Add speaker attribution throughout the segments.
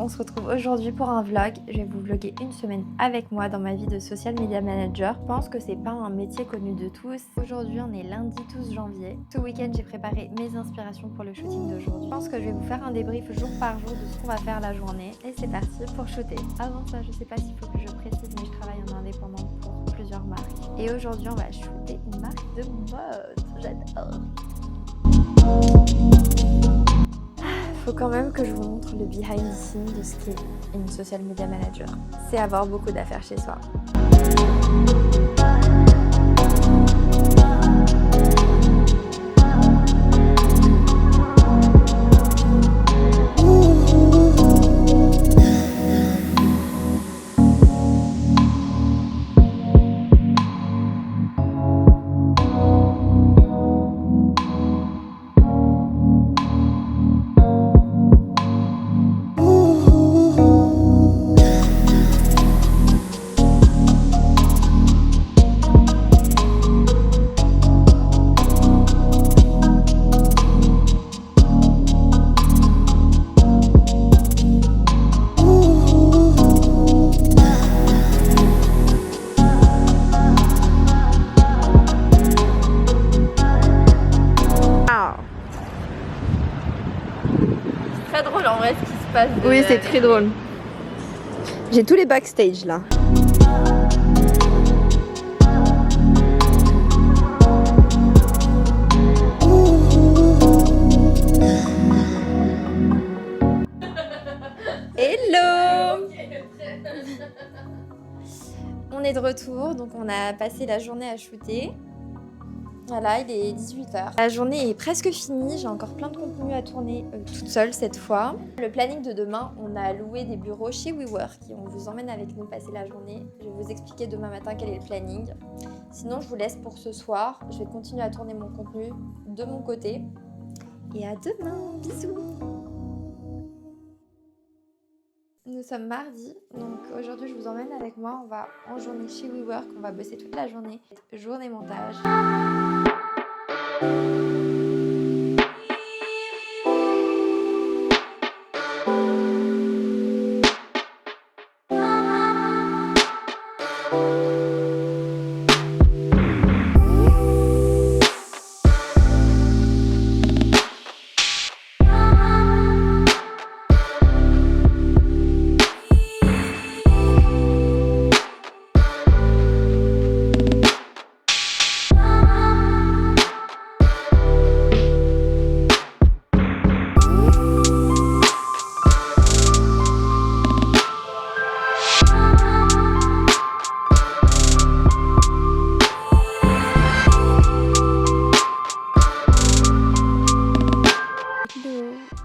Speaker 1: on se retrouve aujourd'hui pour un vlog. Je vais vous vlogger une semaine avec moi dans ma vie de social media manager. Je pense que c'est pas un métier connu de tous. Aujourd'hui on est lundi 12 janvier. Ce week-end j'ai préparé mes inspirations pour le shooting d'aujourd'hui. Je pense que je vais vous faire un débrief jour par jour de ce qu'on va faire la journée. Et c'est parti pour shooter. Avant ça, je sais pas s'il faut que je précise, mais je travaille en indépendant pour plusieurs marques. Et aujourd'hui on va shooter une marque de mode. J'adore. Faut quand même que je vous montre le behind the scenes de ce qu'est une social media manager. C'est avoir beaucoup d'affaires chez soi. Très drôle en vrai ce qui se passe.
Speaker 2: Oui, c'est très drôle. J'ai tous les backstage là. Hello.
Speaker 1: On est de retour, donc on a passé la journée à shooter. Voilà, il est 18h. La journée est presque finie, j'ai encore plein de contenu à tourner toute seule cette fois. Le planning de demain, on a loué des bureaux chez WeWork et on vous emmène avec nous passer la journée. Je vais vous expliquer demain matin quel est le planning. Sinon, je vous laisse pour ce soir. Je vais continuer à tourner mon contenu de mon côté. Et à demain, bisous. Nous sommes mardi, donc aujourd'hui je vous emmène avec moi. On va en journée chez WeWork, on va bosser toute la journée. Journée montage.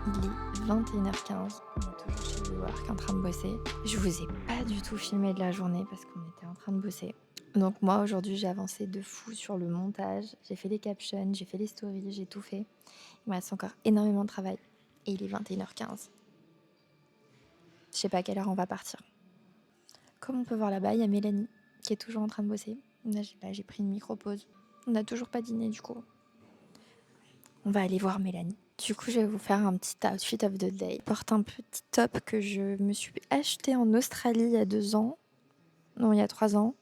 Speaker 1: Il est 21h15, on est toujours chez WeWork en train de bosser. Je vous ai pas du tout filmé de la journée parce qu'on était en train de bosser. Donc moi aujourd'hui j'ai avancé de fou sur le montage, j'ai fait les captions, j'ai fait les stories, j'ai tout fait. Il me reste encore énormément de travail et il est 21h15. Je sais pas à quelle heure on va partir. Comme on peut voir là-bas, il y a Mélanie qui est toujours en train de bosser. Là j'ai pris une micro-pause. On n'a toujours pas dîné du coup. On va aller voir Mélanie. Du coup, je vais vous faire un petit outfit of the day. Je porte un petit top que je me suis acheté en Australie il y a 2 ans. Non, il y a 3 ans.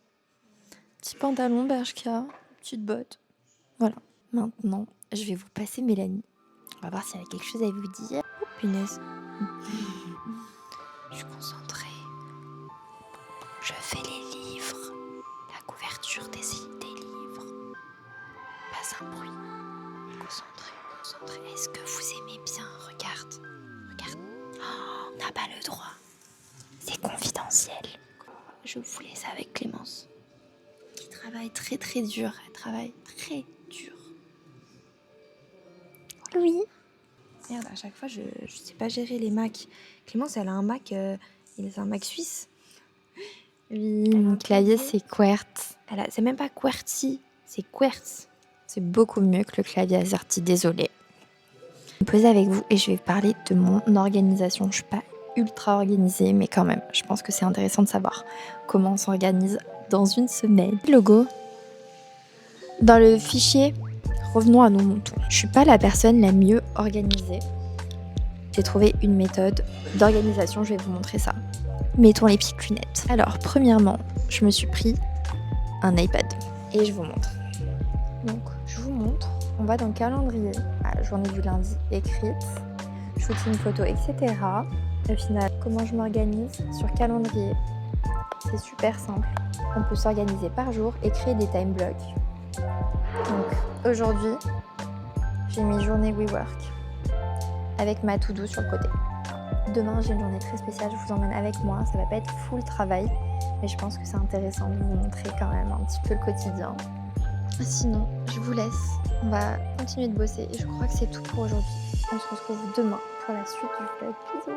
Speaker 1: Petit pantalon Bershka, petite botte. Voilà. Maintenant, je vais vous passer Mélanie. On va voir si elle a quelque chose à vous dire. Oh, punaise. Je suis concentrée. Je fais les livres. La couverture des livres. Pas un bruit. Concentré. Est-ce que vous aimez bien? Regarde. Oh, on n'a pas le droit. C'est confidentiel. Je vous laisse avec Clémence. Qui travaille très très dur. Elle travaille très dur. Oui. Merde, à chaque fois, je sais pas gérer les Macs. Clémence, elle a un Mac, c'est un Mac suisse. Oui, mon clavier, c'est QWERTZ. C'est même pas QWERTY, c'est QWERTZ. C'est beaucoup mieux que le clavier AZERTY, désolée. Je vais me poser avec vous et je vais parler de mon organisation. Je suis pas ultra organisée, mais quand même, je pense que c'est intéressant de savoir comment on s'organise dans une semaine. Logo. Dans le fichier, revenons à nos moutons. Je suis pas la personne la mieux organisée. J'ai trouvé une méthode d'organisation, je vais vous montrer ça. Mettons les petites lunettes. Alors, premièrement, je me suis pris un iPad et je vous montre. Donc, je vous montre. On va dans le calendrier, à la journée du lundi écrite, shooting photo, etc. Au final, comment je m'organise sur calendrier? C'est super simple. On peut s'organiser par jour et créer des time blocks. Donc, aujourd'hui, j'ai mis journée WeWork avec ma to-do sur le côté. Demain, j'ai une journée très spéciale, je vous emmène avec moi. Ça va pas être full travail, mais je pense que c'est intéressant de vous montrer quand même un petit peu le quotidien. Sinon, je vous laisse. On va continuer de bosser et je crois que c'est tout pour aujourd'hui. On se retrouve demain pour la suite du vlog. Bisous.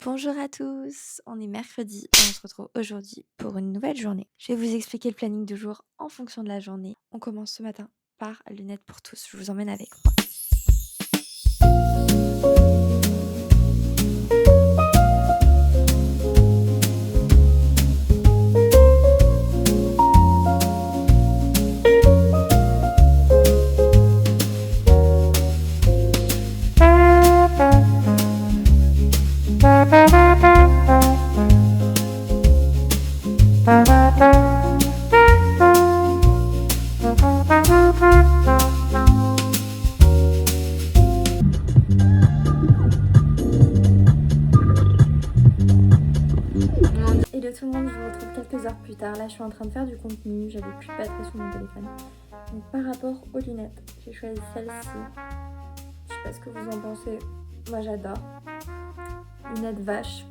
Speaker 1: Bonjour à tous, on est mercredi et on se retrouve aujourd'hui pour une nouvelle journée. Je vais vous expliquer le planning du jour en fonction de la journée. On commence ce matin par lunettes pour tous, je vous emmène avec moi. Hello tout le monde, je vous retrouve quelques heures plus tard. Là, je suis en train de faire du contenu, j'avais plus de batterie sur mon téléphone. Donc, par rapport aux lunettes, j'ai choisi celle-ci. Je sais pas ce que vous en pensez. Moi, j'adore. Lunettes vaches.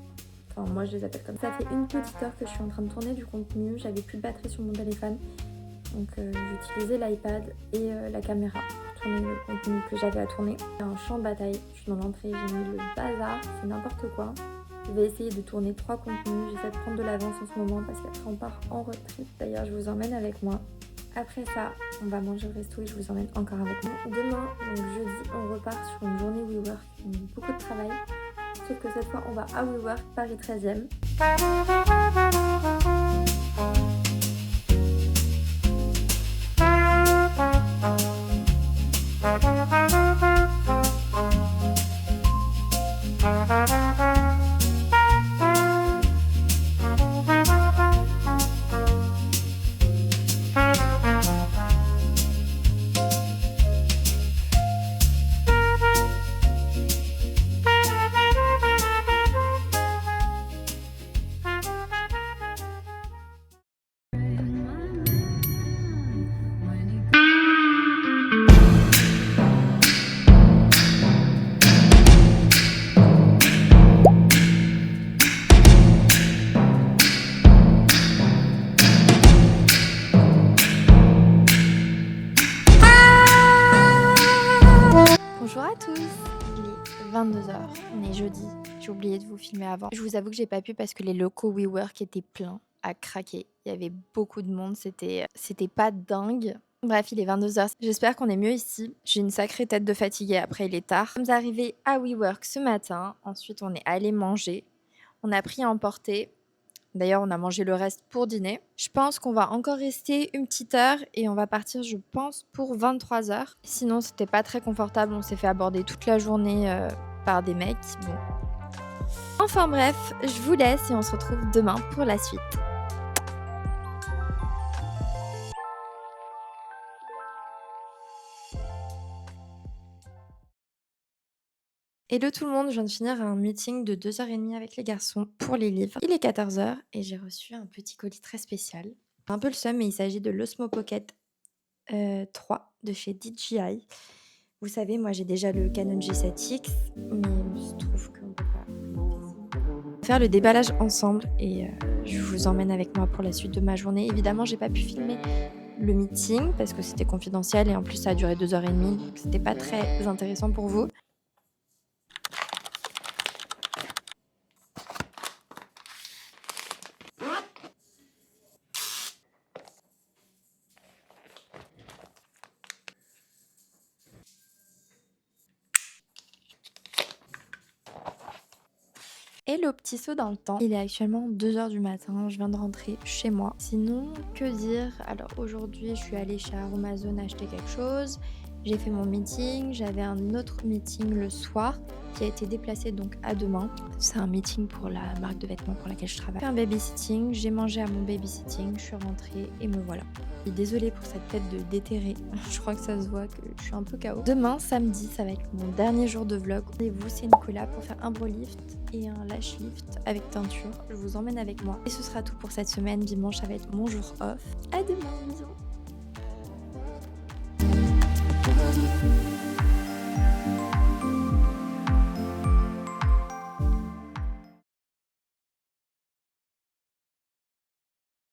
Speaker 1: Enfin, moi, je les appelle comme ça. Ça fait une petite heure que je suis en train de tourner du contenu. J'avais plus de batterie sur mon téléphone. Donc, j'utilisais l'iPad et la caméra pour tourner le contenu que j'avais à tourner. Il y a un champ de bataille. Je suis dans l'entrée, j'ai mis le bazar. C'est n'importe quoi. Je vais essayer de tourner 3 contenus. J'essaie de prendre de l'avance en ce moment parce qu'après, on part en road trip. D'ailleurs, je vous emmène avec moi. Après ça, on va manger au resto et je vous emmène encore avec moi. Demain, donc jeudi, on repart sur une journée WeWork. On a beaucoup de travail. Sauf que cette fois, on va à WeWork, Paris 13e. Bonjour à tous, il est 22h, on est jeudi, j'ai oublié de vous filmer avant. Je vous avoue que j'ai pas pu parce que les locaux WeWork étaient pleins à craquer. Il y avait beaucoup de monde, c'était pas dingue. Bref, il est 22h, j'espère qu'on est mieux ici. J'ai une sacrée tête de fatiguée, après il est tard. Nous sommes arrivés à WeWork ce matin, ensuite on est allé manger. On a pris à emporter. D'ailleurs, on a mangé le reste pour dîner. Je pense qu'on va encore rester une petite heure et on va partir, je pense, pour 23h. Sinon, c'était pas très confortable. On s'est fait aborder toute la journée par des mecs. Bon. Enfin bref, je vous laisse et on se retrouve demain pour la suite. Hello tout le monde, je viens de finir un meeting de 2h30 avec les garçons pour les livres. Il est 14h et j'ai reçu un petit colis très spécial. Un peu le seum, mais il s'agit de l'Osmo Pocket 3 de chez DJI. Vous savez, moi j'ai déjà le Canon G7X, mais il se trouve qu'on peut pas faire le déballage ensemble et je vous emmène avec moi pour la suite de ma journée. Évidemment, j'ai pas pu filmer le meeting parce que c'était confidentiel et en plus ça a duré 2h30, donc c'était pas très intéressant pour vous. Et le petit saut dans le temps, il est actuellement 2 heures du matin, je viens de rentrer chez moi. Sinon, que dire? Alors aujourd'hui, je suis allée chez Aromazone acheter quelque chose, j'ai fait mon meeting, j'avais un autre meeting le soir qui a été déplacé donc à demain. C'est un meeting pour la marque de vêtements pour laquelle je travaille. J'ai fait un babysitting, j'ai mangé à mon babysitting, je suis rentrée et me voilà. Et désolée pour cette tête de déterré, je crois que ça se voit que je suis un peu KO. Demain, samedi, ça va être mon dernier jour de vlog. Rendez-vous, c'est Nicolas pour faire un bro lift et un lash lift avec teinture. Je vous emmène avec moi. Et ce sera tout pour cette semaine. Dimanche, ça va être mon jour off. À demain, bisous.